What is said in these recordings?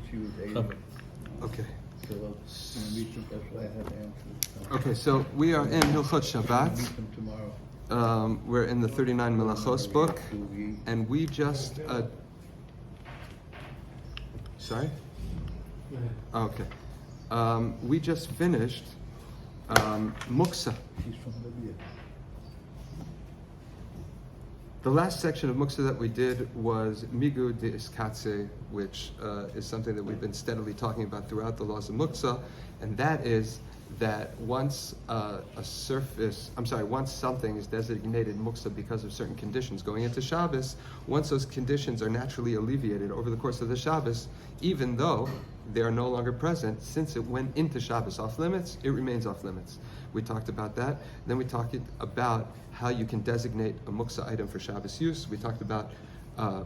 she was able. Okay. So when we meet them, that's why I had answers. Okay, so we are in Hilchot Shabbat. Meet them tomorrow. We're in the 39 Melachos book, and we just sorry? Okay. We just finished Muksa. She's from Libya. The last section of Muksa that we did was Migu de Iskatse, which is something that we've been steadily talking about throughout the laws of Muksa, and that is that once once something is designated Muksa because of certain conditions going into Shabbos, once those conditions are naturally alleviated over the course of the Shabbos, even though they are no longer present, since it went into Shabbos off limits, it remains off limits. We talked about that. Then we talked about how you can designate a Muksa item for Shabbos use. We talked about a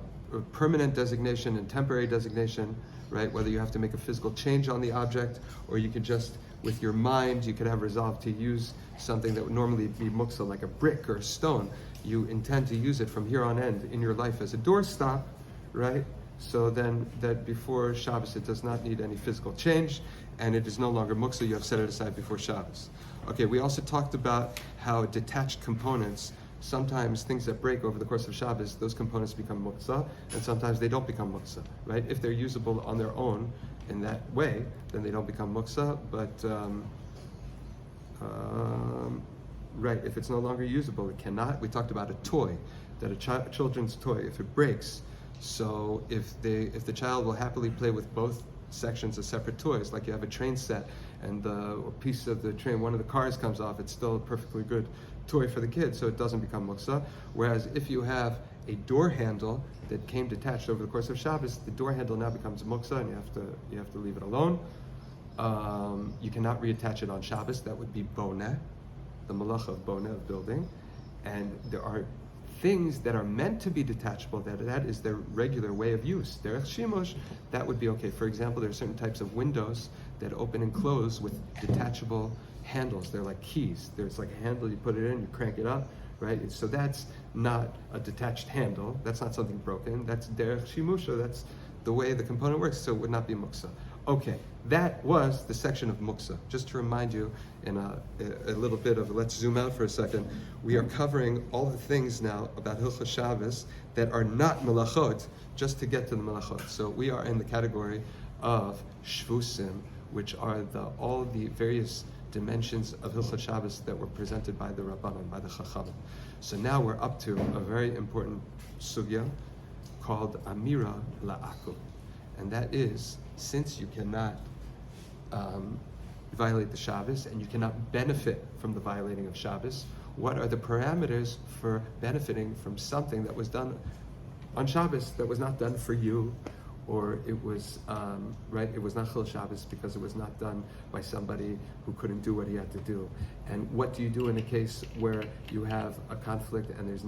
permanent designation and temporary designation, right? Whether you have to make a physical change on the object, or you could just, with your mind, you could have resolved to use something that would normally be Muksa, like a brick or a stone. You intend to use it from here on end in your life as a doorstop, right? So then that before Shabbos it does not need any physical change, and it is no longer Muksa, you have set it aside before Shabbos. Okay, we also talked about how detached components, sometimes things that break over the course of Shabbos, those components become Muksa, and sometimes they don't become Muksa, right? If they're usable on their own in that way, then they don't become Muksa, but right, if it's no longer usable, it cannot. We talked about a toy, that a children's toy, if it breaks, so if the child will happily play with both sections of separate toys, like you have a train set and a piece of the train, one of the cars comes off, it's still a perfectly good toy for the kid, so it doesn't become Muksa. Whereas if you have a door handle that came detached over the course of Shabbos, the door handle now becomes Muksa, and you have to leave it alone. You cannot reattach it on Shabbos. That would be Boneh, the Melacha of Boneh, of building. And there are things that are meant to be detachable, that is their regular way of use. Derech Shimush, that would be okay. For example, there are certain types of windows that open and close with detachable handles. They're like keys. There's like a handle, you put it in, you crank it up, right? So that's not a detached handle. That's not something broken. That's Derech Shimusha. That's the way the component works, so it would not be Muksa. Okay, that was the section of Muksa. Just to remind you, in a little bit of, let's zoom out for a second, we are covering all the things now about Hilchot Shabbos that are not Melachot, just to get to the Melachot. So we are in the category of Shvusim, which are all the various dimensions of Hilchot Shabbos that were presented by the Rabbanan, by the Chachamim. So now we're up to a very important sugya called Amira la'akum. And that is, since you cannot violate the Shabbos and you cannot benefit from the violating of Shabbos, what are the parameters for benefiting from something that was done on Shabbos that was not done for you, or it was it was not Chil Shabbos because it was not done by somebody who couldn't do what he had to do? And what do you do in a case where you have a conflict and there's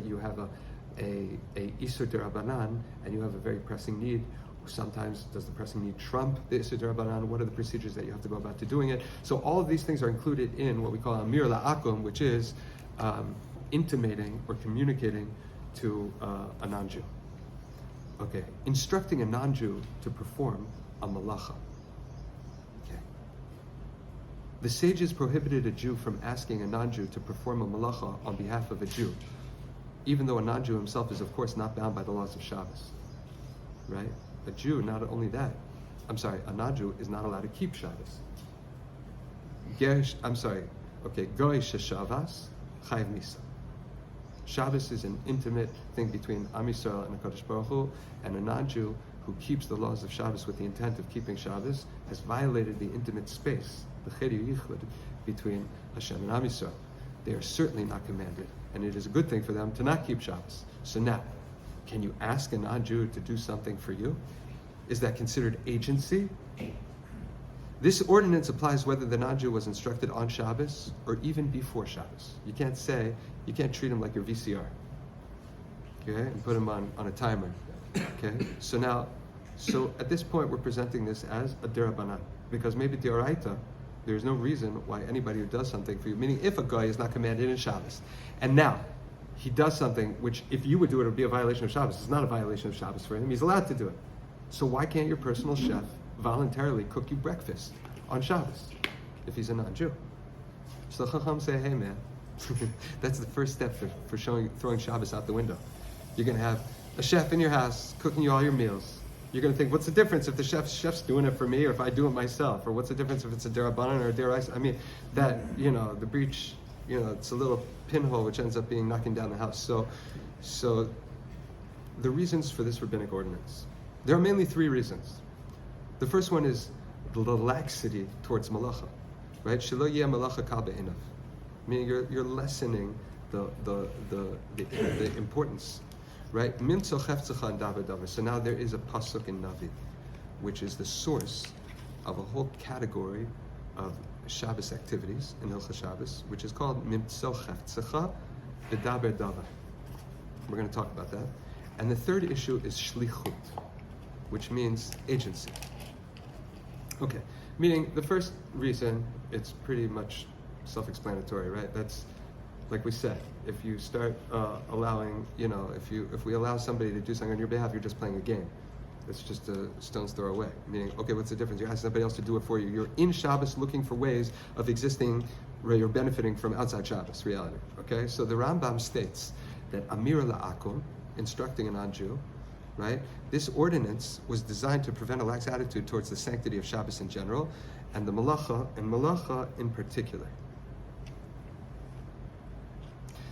you have a Isur D'Rabbanan and you have a very pressing need? Sometimes does the pressing need trump the Isur D'Rabbanan? What are the procedures that you have to go about to doing it? So all of these things are included in what we call Amir La'akum, which is intimating or communicating to a non-Jew. Okay, instructing a non-Jew to perform a Melacha. Okay. The sages prohibited a Jew from asking a non-Jew to perform a Melacha on behalf of a Jew, even though a non-Jew himself is of course not bound by the laws of Shabbos. Right? A Jew, not only that, a non-Jew is not allowed to keep Shabbos. Goy sheshavas chayv misa. Shabbos is an intimate thing between Am Yisrael and HaKadosh Baruch Hu, and a non-Jew who keeps the laws of Shabbos with the intent of keeping Shabbos has violated the intimate space, the chedi yichud, between Hashem and Am Yisrael. They are certainly not commanded, and it is a good thing for them to not keep Shabbos. So now, can you ask a non-Jew to do something for you? Is that considered agency? This ordinance applies whether the non-Jew was instructed on Shabbos or even before Shabbos. You can't treat him like your VCR, okay, and put him on a timer, okay? So at this point we're presenting this as a D'Rabbanan, because maybe D'Oraita, there's no reason why anybody who does something for you, meaning if a guy is not commanded in Shabbos, and now he does something which if you would do it would be a violation of Shabbos. It's not a violation of Shabbos for him. He's allowed to do it. So why can't your personal chef voluntarily cook you breakfast on Shabbos if he's a non-Jew? So the Chacham say, hey man, that's the first step for throwing Shabbos out the window. You're going to have a chef in your house cooking you all your meals. You're going to think, what's the difference if the chef's doing it for me or if I do it myself? Or what's the difference if it's a derabanan or a deraisa? I mean, that, the breach, it's a little pinhole which ends up being knocking down the house. So the reasons for this rabbinic ordinance, there are mainly three reasons. The first one is the laxity towards Melacha, right? Shelo yeh Melacha kal be'inav. Meaning you're lessening the importance, right? Mimtzo chefzecha and davar davar. So now there is a pasuk in Navi, which is the source of a whole category of Shabbos activities in Hilchot Shabbat, which is called Mimtzo chefzecha v'daber davar. We're going to talk about that. And the third issue is shlichut, which means agency. Okay, meaning the first reason, it's pretty much self-explanatory, right? That's, like we said, if you start allowing, if we allow somebody to do something on your behalf, you're just playing a game. It's just a stone's throw away. Meaning, okay, what's the difference? You're asking somebody else to do it for you. You're in Shabbos looking for ways of existing where you're benefiting from outside Shabbos reality. Okay, so the Rambam states that Amira la'akum, instructing a non-Jew, right? This ordinance was designed to prevent a lax attitude towards the sanctity of Shabbos in general, and the Melacha in particular.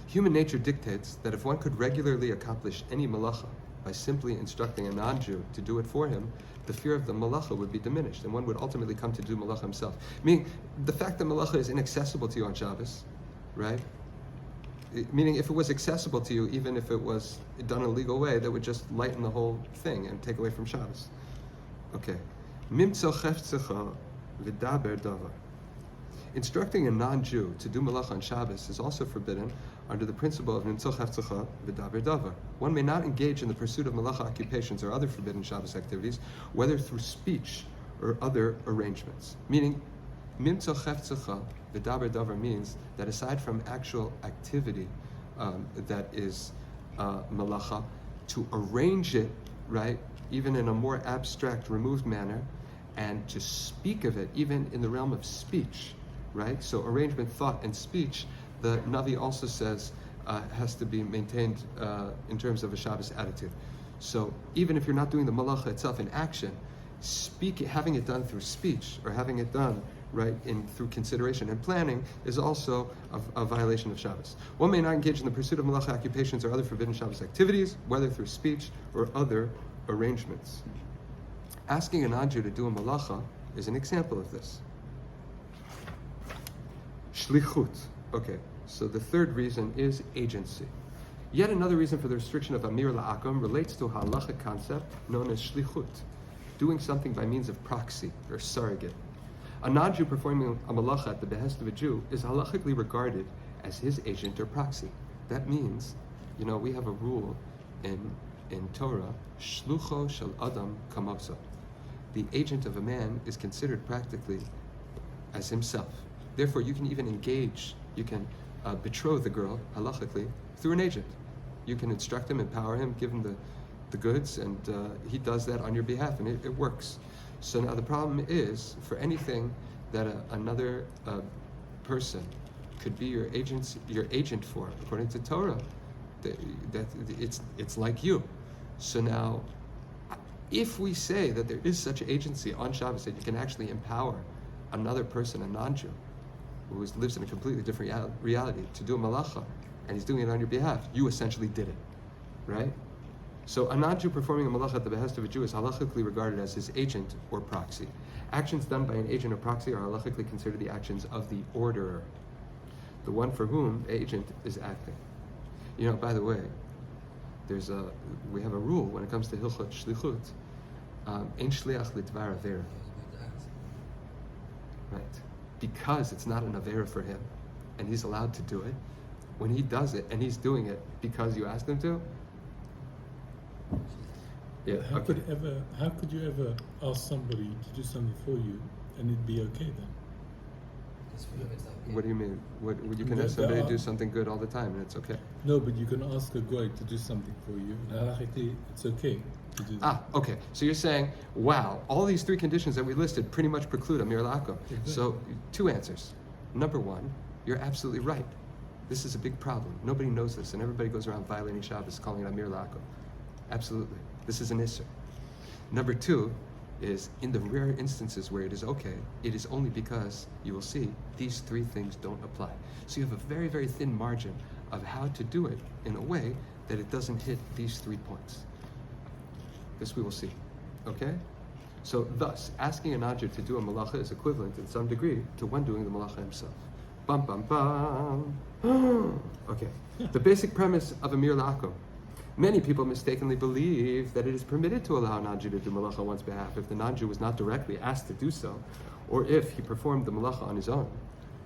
Human nature dictates that if one could regularly accomplish any Melacha by simply instructing a non-Jew to do it for him, the fear of the Melacha would be diminished, and one would ultimately come to do Melacha himself. Meaning, the fact that Melacha is inaccessible to you on Shabbos, right? Meaning, if it was accessible to you, even if it was done in a legal way, that would just lighten the whole thing and take away from Shabbos. Okay. Mimtzo chefzecha v'daber davar. Instructing a non-Jew to do Melacha on Shabbos is also forbidden under the principle of Mimtzo chefzecha v'daber davar. One may not engage in the pursuit of Melacha occupations or other forbidden Shabbos activities, whether through speech or other arrangements. Meaning, Mimtzo chefzecha v'daber davar means that aside from actual activity that is Melacha, to arrange it, right, even in a more abstract, removed manner, and to speak of it, even in the realm of speech, right? So arrangement, thought, and speech, the Navi also says has to be maintained in terms of a Shabbos attitude. So even if you're not doing the Melacha itself in action, having it done through speech or having it done right through consideration and planning is also a violation of Shabbos. One may not engage in the pursuit of Melacha occupations or other forbidden Shabbos activities, whether through speech or other arrangements. Asking a non-Jew to do a Melacha is an example of this. Shlichut. Okay, so the third reason is agency. Yet another reason for the restriction of Amira la'akum relates to a halachic concept known as shlichut, doing something by means of proxy or surrogate. A non-Jew performing a Melacha at the behest of a Jew is halachically regarded as his agent or proxy. That means, we have a rule in Torah, shlucho shel adam kamotzo. The agent of a man is considered practically as himself. Therefore, you can even engage, you can betroth the girl, halachically, through an agent. You can instruct him, empower him, give him the goods, and he does that on your behalf, and it works. So now the problem is, for anything that another person could be your agent for, according to Torah, that it's like you. So now, if we say that there is such agency on Shabbos that you can actually empower another person, a non-Jew, who lives in a completely different reality, to do a Melacha, and he's doing it on your behalf, you essentially did it, right? So a non-Jew performing a Melacha at the behest of a Jew is halachically regarded as his agent or proxy. Actions done by an agent or proxy are halachically considered the actions of the orderer, the one for whom the agent is acting. By the way, we have a rule when it comes to Hilchot Shlichut, ein shliach lidvar avera. Right. Because it's not an avera for him, and he's allowed to do it, when he does it, and he's doing it because you asked him to, yeah. How could you ever ask somebody to do something for you and it'd be okay then? happens for you if it's not good. What do you mean? What you can have somebody do something good all the time and it's okay? No, but you can ask a goy to do something for you. And halachically, it's okay to do that. Okay. So you're saying, wow, all these three conditions that we listed pretty much preclude Amir Lakum. Exactly. So two answers. Number one, you're absolutely right. This is a big problem. Nobody knows this, and everybody goes around violating Shabbos, calling it Amir Lakum. Absolutely. This is an issur. Number two is, in the rare instances where it is okay, it is only because, you will see, these three things don't apply. So you have a very, very thin margin of how to do it in a way that it doesn't hit these 3 points. This we will see. Okay? So thus, asking a Najir to do a Melacha is equivalent in some degree to one doing the Melacha himself. Bum bum bum. Okay. The basic premise of Amir Lakum. Many people mistakenly believe that it is permitted to allow a non-Jew to do Melacha on one's behalf if the non-Jew was not directly asked to do so, or if he performed the Melacha on his own.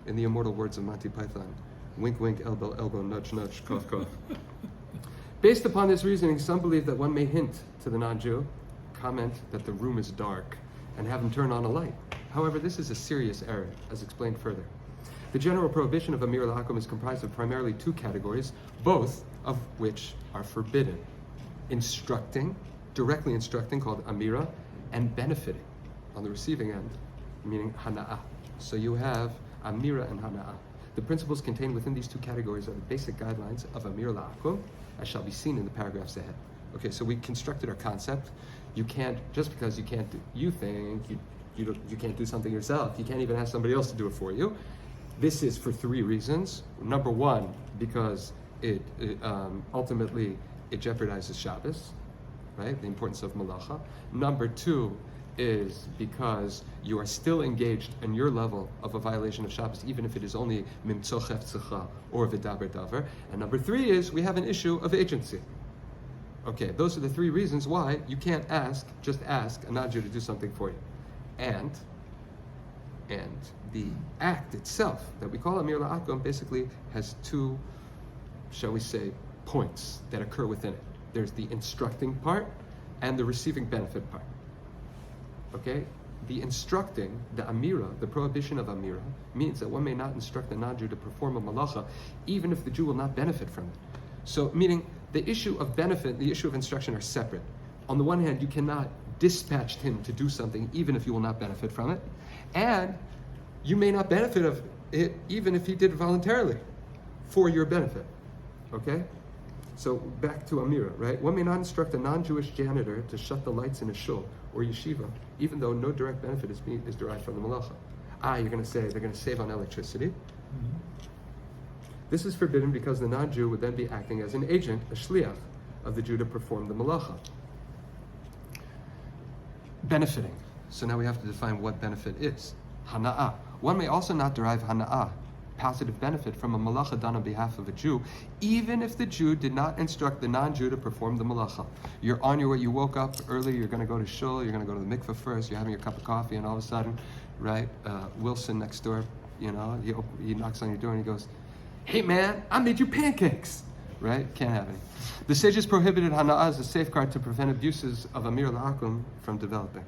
In the immortal words of Monty Python, wink wink, elbow elbow, nudge nudge, cough cough. Based upon this reasoning, some believe that one may hint to the non-Jew, comment that the room is dark, and have him turn on a light. However, this is a serious error, as explained further. The general prohibition of Amir Lakum is comprised of primarily two categories, both of which are forbidden. Instructing, directly instructing, called Amira, and benefiting, on the receiving end, meaning Hana'ah. So you have Amira and Hana'ah. The principles contained within these two categories are the basic guidelines of Amir Lakum, as shall be seen in the paragraphs ahead. Okay, so we constructed our concept. You can't, just because you can't do, you think you can't do something yourself, you can't even ask somebody else to do it for you. This is for three reasons. Number one, because it ultimately it jeopardizes Shabbos, right? The importance of Melacha. Number two is because you are still engaged in your level of a violation of Shabbos, even if it is only mimtzo cheftzecha or v'daber davar. And number three is we have an issue of agency. Okay, those are the three reasons why you can't just ask a Najir to do something for you. And the act itself that we call Amir La'akum basically has two, shall we say, points that occur within it. There's the instructing part and the receiving benefit part. Okay? The instructing, the Amira, the prohibition of Amira, means that one may not instruct the Najir to perform a Melacha even if the Jew will not benefit from it. So, meaning the issue of benefit, the issue of instruction are separate. On the one hand, you cannot dispatch him to do something even if you will not benefit from it. And you may not benefit of it even if he did it voluntarily for your benefit. Okay? So back to Amira, right? One may not instruct a non-Jewish janitor to shut the lights in a shul or yeshiva, even though no direct benefit is derived from the Melacha. You're going to say they're going to save on electricity. Mm-hmm. This is forbidden because the non-Jew would then be acting as an agent, a shliach, of the Jew to perform the Melacha. Benefiting. So now we have to define what benefit is. Hana'ah. One may also not derive hana'ah, positive benefit, from a Melacha done on behalf of a Jew, even if the Jew did not instruct the non-Jew to perform the Melacha. You're on your way, you woke up early, you're going to go to shul, you're going to go to the mikveh first, you're having your cup of coffee, and all of a sudden, right, Wilson next door, he knocks on your door and he goes, "Hey man, I made you pancakes." Right? Can't have any. The sages prohibited hana'ah as a safeguard to prevent abuses of Amir La'akum from developing.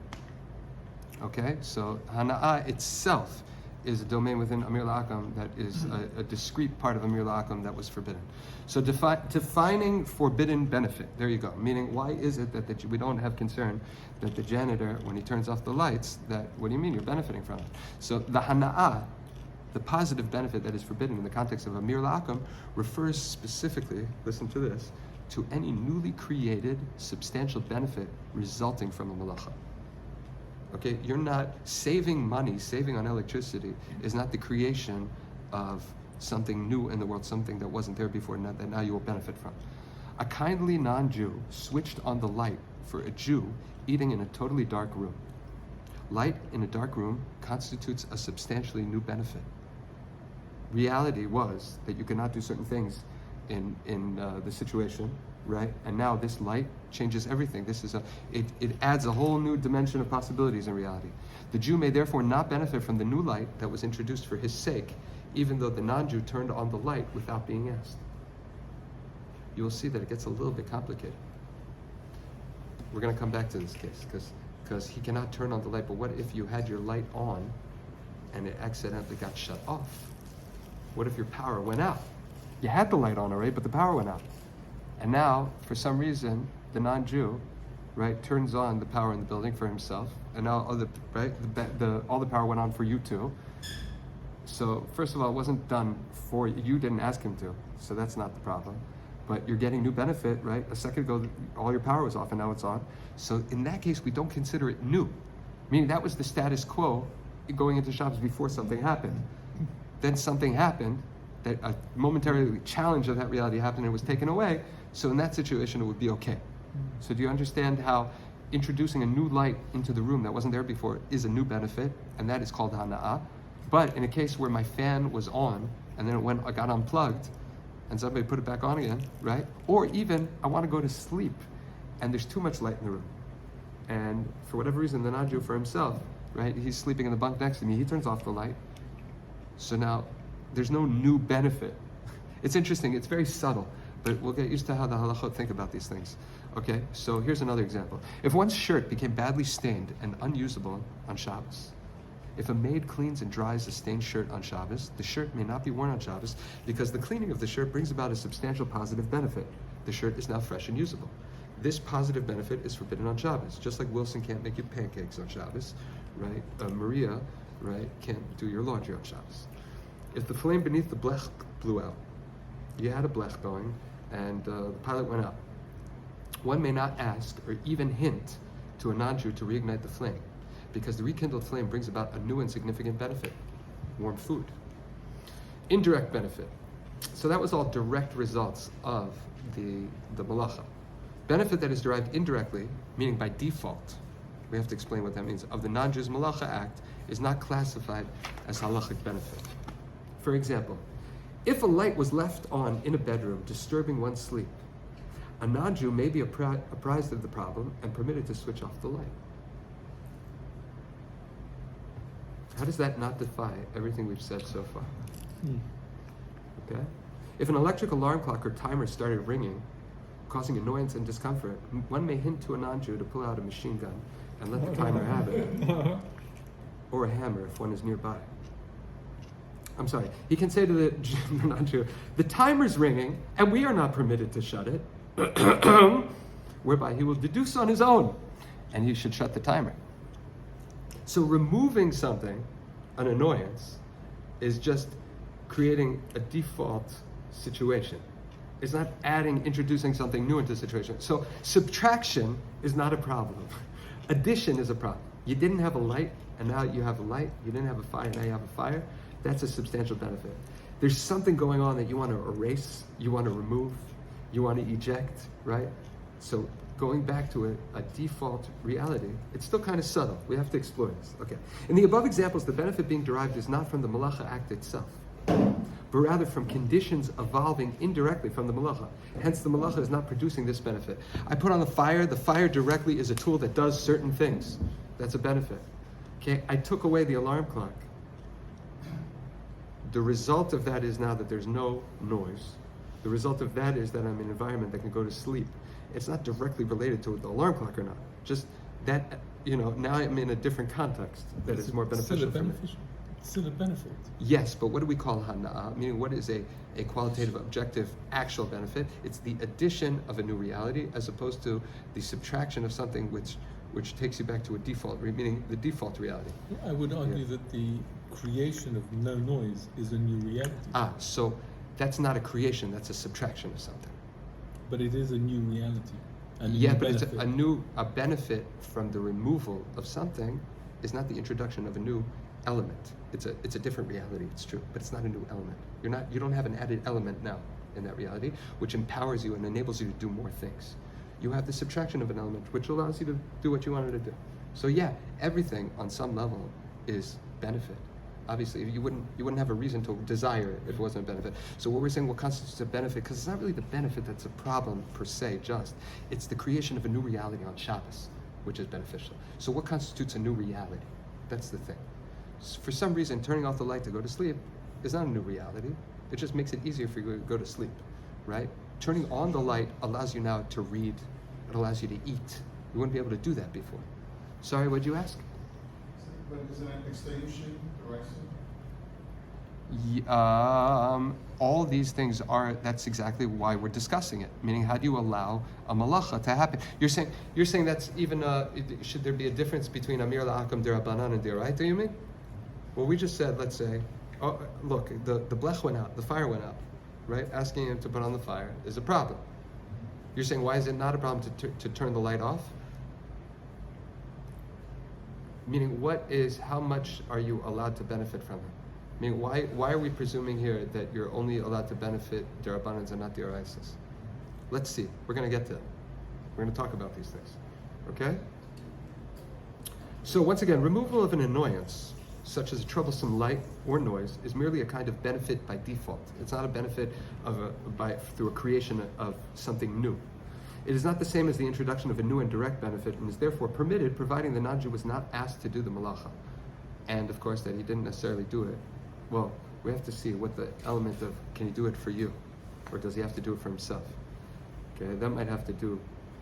Okay? So hana'ah itself is a domain within Amir La'akum that is a discrete part of Amir La'akum that was forbidden. So defining forbidden benefit, there you go. Meaning, why is it that we don't have concern that the janitor, when he turns off the lights, what do you mean you're benefiting from it? So the hana'ah, the positive benefit that is forbidden in the context of Amir La'akum, refers specifically, listen to this, to any newly created substantial benefit resulting from a Melacha. Okay, you're not saving money, saving on electricity is not the creation of something new in the world, something that wasn't there before, that now you will benefit from. A kindly non-Jew switched on the light for a Jew eating in a totally dark room. Light in a dark room constitutes a substantially new benefit. Reality was that you could not do certain things in the situation, right? And now this light changes everything. It adds a whole new dimension of possibilities in reality. The Jew may therefore not benefit from the new light that was introduced for his sake, even though the non-Jew turned on the light without being asked. You will see that it gets a little bit complicated. We're going to come back to this case because he cannot turn on the light. But what if you had your light on and it accidentally got shut off? What if your power went out? You had the light on already, but the power went out. And now, for some reason, the non-Jew, right, turns on the power in the building for himself, and now all the power went on for you too. So first of all, it wasn't done for you. You didn't ask him to, so that's not the problem. But you're getting new benefit, right? A second ago, all your power was off, and now it's on. So in that case, we don't consider it new, meaning that was the status quo going into Shabbos before something happened. Then something happened, that a momentary challenge of that reality happened and it was taken away. So in that situation, it would be okay. So do you understand how introducing a new light into the room that wasn't there before is a new benefit, and that is called hana'ah? But in a case where my fan was on and then I got unplugged and somebody put it back on again, right? Or even I want to go to sleep and there's too much light in the room. And for whatever reason, the non-Jew for himself, right? He's sleeping in the bunk next to me. He turns off the light. So now there's no new benefit. It's interesting. It's very subtle, but we'll get used to how the halachot think about these things. Okay, so here's another example. If one's shirt became badly stained and unusable on Shabbos, if a maid cleans and dries a stained shirt on Shabbos, the shirt may not be worn on Shabbos because the cleaning of the shirt brings about a substantial positive benefit. The shirt is now fresh and usable. This positive benefit is forbidden on Shabbos, just like Wilson can't make you pancakes on Shabbos, right? Maria, right, can't do your laundry on Shabbos. If the flame beneath the blech blew out, you had a blech going, and the pilot went out, one may not ask or even hint to a non-Jew to reignite the flame, because the rekindled flame brings about a new and significant benefit: warm food. Indirect benefit. So that was all direct results of the Melacha. Benefit that is derived indirectly, meaning by default, we have to explain what that means, of the non-Jew's Melacha act, is not classified as halachic benefit. For example, if a light was left on in a bedroom, disturbing one's sleep, a non-Jew may be apprised of the problem and permitted to switch off the light. How does that not defy everything we've said so far? Okay? If an electric alarm clock or timer started ringing, causing annoyance and discomfort, one may hint to a non-Jew to pull out a machine gun and let the timer have it, or a hammer if one is nearby. I'm sorry, he can say to the non-Jew, the timer's ringing and we are not permitted to shut it, whereby he will deduce on his own and he should shut the timer. So removing something, an annoyance, is just creating a default situation. It's not introducing something new into the situation. So subtraction is not a problem. Addition is a problem. You didn't have a light, and now you have a light. You didn't have a fire, now you have a fire. That's a substantial benefit. There's something going on that you want to erase, you want to remove, you want to eject, right? So going back to a default reality, it's still kind of subtle. We have to explore this. Okay. In the above examples, the benefit being derived is not from the Melacha act itself, but rather from conditions evolving indirectly from the Melacha. Hence, the Melacha is not producing this benefit. I put on the fire directly is a tool that does certain things. That's a benefit. Okay, I took away the alarm clock. The result of that is now that there's no noise. The result of that is that I'm in an environment that can go to sleep. It's not directly related to the alarm clock or not. Just that, now I'm in a different context that is more beneficial for me. It's still a benefit. Yes, but what do we call hana'ah? Meaning, what is a qualitative, objective, actual benefit? It's the addition of a new reality as opposed to the subtraction of something which takes you back to a default, meaning the default reality. I would argue that the creation of no noise is a new reality. So that's not a creation, that's a subtraction of something. But it is a new reality. But it's a benefit from the removal of something is not the introduction of a new element. It's a different reality, it's true, but it's not a new element. You don't have an added element now in that reality, which empowers you and enables you to do more things. You have the subtraction of an element, which allows you to do what you wanted to do. So yeah, everything on some level is benefit. Obviously, you wouldn't have a reason to desire it if it wasn't a benefit. So what we're saying, what constitutes a benefit, because it's not really the benefit that's a problem per se, it's the creation of a new reality on Shabbos, which is beneficial. So what constitutes a new reality? That's the thing. For some reason, turning off the light to go to sleep is not a new reality. It just makes it easier for you to go to sleep, right? Turning on the light allows you now to read. It allows you to eat. You wouldn't be able to do that before. Sorry, what'd you ask? But isn't it extension, all these things are, that's exactly why we're discussing it. Meaning, how do you allow a Melacha to happen? You're saying that's even, should there be a difference between Amir La'akam Derabanan and Deraita, you mean? Well, we just said, let's say, oh, look, the blech went out, the fire went out, right? Asking him to put on the fire is a problem. You're saying, why is it not a problem to turn the light off? Meaning, how much are you allowed to benefit from it? I mean, why are we presuming here that you're only allowed to benefit Derabanans and not Deraisis? Let's see. We're going to get to that. We're going to talk about these things. Okay? So once again, removal of an annoyance, such as a troublesome light or noise, is merely a kind of benefit by default. It's not a benefit through a creation of something new. It is not the same as the introduction of a new and direct benefit, and is therefore permitted, providing the non-Jew was not asked to do the Melacha. And of course that he didn't necessarily do it. Well, we have to see what the element of, can he do it for you? Or does he have to do it for himself? Okay, that might have to do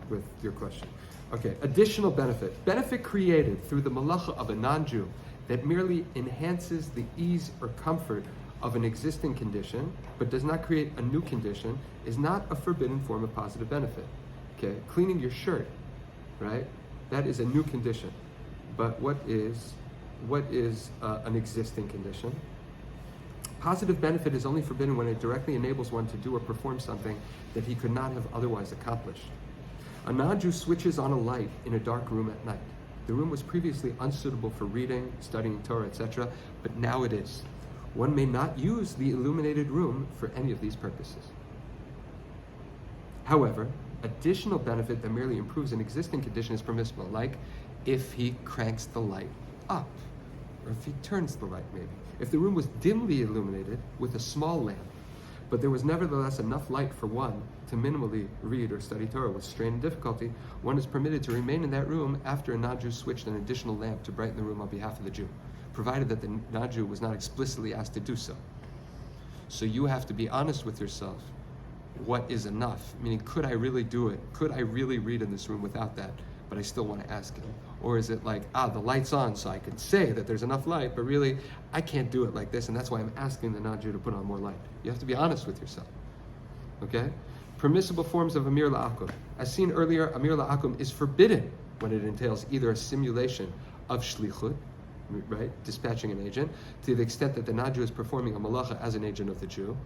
with your question. Okay, additional benefit. Benefit created through the Melacha of a non-Jew that merely enhances the ease or comfort of an existing condition, but does not create a new condition, is not a forbidden form of positive benefit. Okay, cleaning your shirt, right? That is a new condition. But what is an existing condition? Positive benefit is only forbidden when it directly enables one to do or perform something that he could not have otherwise accomplished. A non-Jew switches on a light in a dark room at night. The room was previously unsuitable for reading, studying Torah, etc., but now it is. One may not use the illuminated room for any of these purposes. However, additional benefit that merely improves an existing condition is permissible, like if he cranks the light up, or if he turns the light maybe. If the room was dimly illuminated with a small lamp, but there was nevertheless enough light for one to minimally read or study Torah with strain and difficulty, one is permitted to remain in that room after a non-Jew switched an additional lamp to brighten the room on behalf of the Jew, provided that the non-Jew was not explicitly asked to do so. So you have to be honest with yourself. What is enough? Meaning, could I really do it? Could I really read in this room without that? But I still want to ask him. Or is it like, the light's on, so I can say that there's enough light, but really, I can't do it like this, and that's why I'm asking the non-Jew to put on more light. You have to be honest with yourself. Okay? Permissible forms of Amir La'akum. As seen earlier, Amir La'akum is forbidden when it entails either a simulation of shlichut, right, dispatching an agent, to the extent that the non-Jew is performing a Melacha as an agent of the Jew,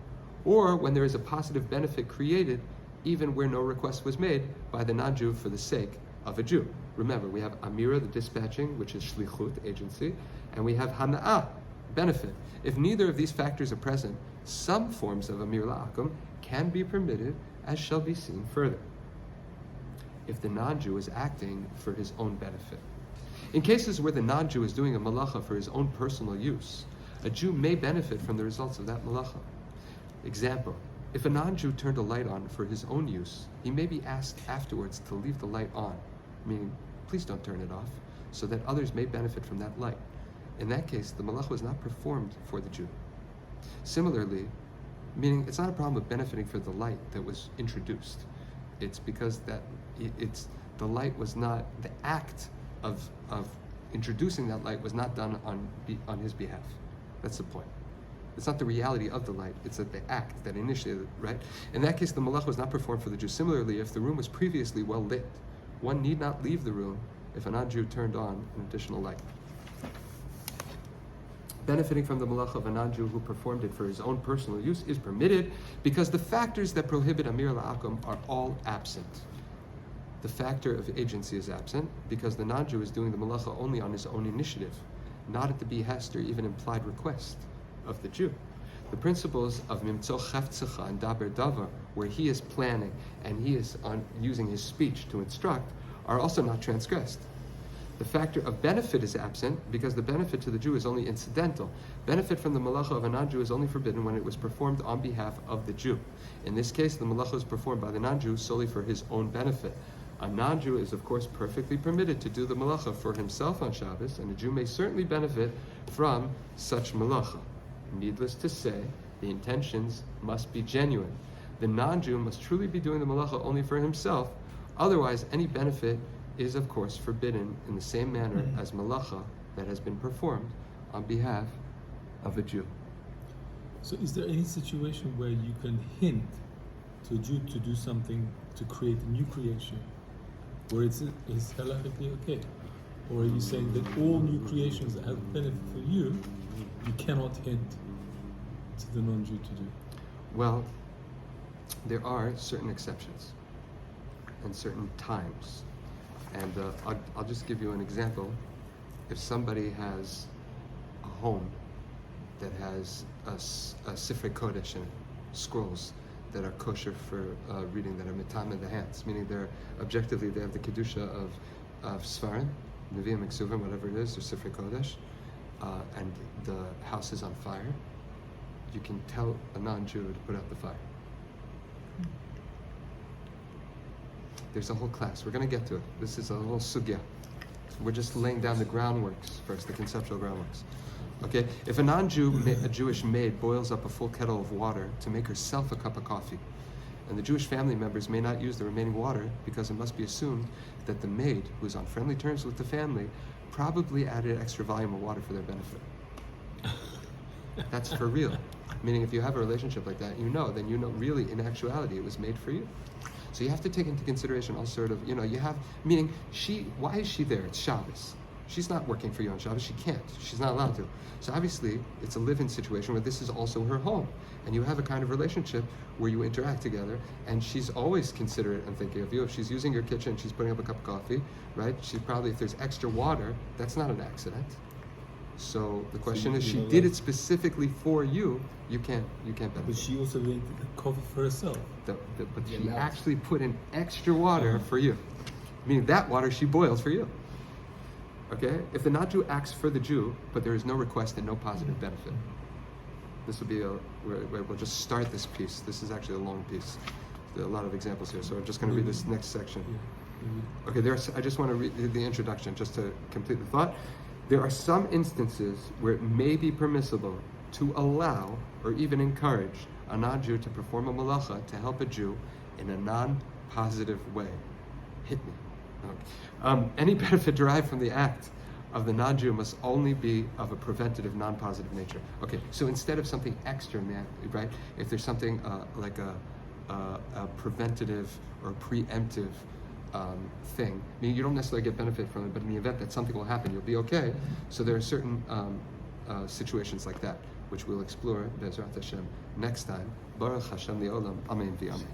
or when there is a positive benefit created, even where no request was made by the non-Jew for the sake of a Jew. Remember, we have Amira, the dispatching, which is shlichut, agency, and we have hana'ah, benefit. If neither of these factors are present, some forms of Amir La'akum can be permitted, as shall be seen further, if the non-Jew is acting for his own benefit. In cases where the non-Jew is doing a Melacha for his own personal use, a Jew may benefit from the results of that Melacha. Example, if a non-Jew turned a light on for his own use, he may be asked afterwards to leave the light on, meaning, please don't turn it off, so that others may benefit from that light. In that case, the Melacha was not performed for the Jew. Similarly, meaning it's not a problem of benefiting for the light that was introduced. It's because the light was not, the act of introducing that light was not done on his behalf. That's the point. It's not the reality of the light, it's that the act that initiated it, right? In that case, the Melacha was not performed for the Jew. Similarly, if the room was previously well lit, one need not leave the room if a non-Jew turned on an additional light. Benefiting from the Melacha of a non-Jew who performed it for his own personal use is permitted because the factors that prohibit Amir La'akum are all absent. The factor of agency is absent because the non-Jew is doing the Melacha only on his own initiative, not at the behest or even implied request of the Jew. The principles of Mimtzo Cheftzecha and Daber Davar, where he is planning and he is using his speech to instruct, are also not transgressed. The factor of benefit is absent because the benefit to the Jew is only incidental. Benefit from the Melacha of a non-Jew is only forbidden when it was performed on behalf of the Jew. In this case, the Melacha is performed by the non-Jew solely for his own benefit. A non-Jew is, of course, perfectly permitted to do the Melacha for himself on Shabbos, and a Jew may certainly benefit from such Melacha. Needless to say, the intentions must be genuine. The non-Jew must truly be doing the Melacha only for himself, otherwise any benefit is, of course, forbidden in the same manner as Melacha that has been performed on behalf of a Jew. So is there any situation where you can hint to a Jew to do something to create a new creation, where it's halakhically okay? Or are you saying that all new creations that have benefit for you, you cannot hint to the non-Jew to do? Well, there are certain exceptions and certain times. And I'll just give you an example. If somebody has a home that has a Sifrei Kodesh in it, scrolls that are kosher for reading, that are mitam in the hands, meaning they're objectively, they have the kedusha of Sfarim, Nevi'im, Ksuvim, whatever it is, or Sifrei Kodesh, and the house is on fire, you can tell a non-Jew to put out the fire. There's a whole class. We're going to get to it. This is a whole sugya. We're just laying down the groundworks first, the conceptual groundworks. Okay? If a non-Jew, a Jewish maid, boils up a full kettle of water to make herself a cup of coffee, and the Jewish family members may not use the remaining water because it must be assumed that the maid, who is on friendly terms with the family, probably added extra volume of water for their benefit. That's for real. Meaning if you have a relationship like that, then you know really in actuality it was made for you. So you have to take into consideration all sort of, meaning why is she there? It's Shabbos. She's not working for you on Shabbos. She can't. She's not allowed to. So obviously, it's a live-in situation where this is also her home. And you have a kind of relationship where you interact together, and she's always considerate and thinking of you. If she's using your kitchen, she's putting up a cup of coffee, right? She's probably, if there's extra water, that's not an accident. So the question is, she did it specifically for you. You can't benefit. But she also made the coffee for herself. But she actually put in extra water for you. Meaning that water she boils for you. Okay? If the non-Jew acts for the Jew, but there is no request and no positive benefit. This would be we'll just start this piece. This is actually a long piece. There are a lot of examples here, so I'm just going to read this next section. Okay, I just want to read the introduction just to complete the thought. There are some instances where it may be permissible to allow or even encourage a non-Jew to perform a melacha to help a Jew in a non-positive way. Hit me. Okay. Any benefit derived from the act of the non-Jew must only be of a preventative, non-positive nature. Okay, so instead of something extra in the act, right? If there's something like a preventative or preemptive thing, I mean, you don't necessarily get benefit from it, but in the event that something will happen, you'll be okay. So there are certain situations like that, which we'll explore, Be'ezrat Hashem, next time. Baruch Hashem Li'olam. Amen v'amen.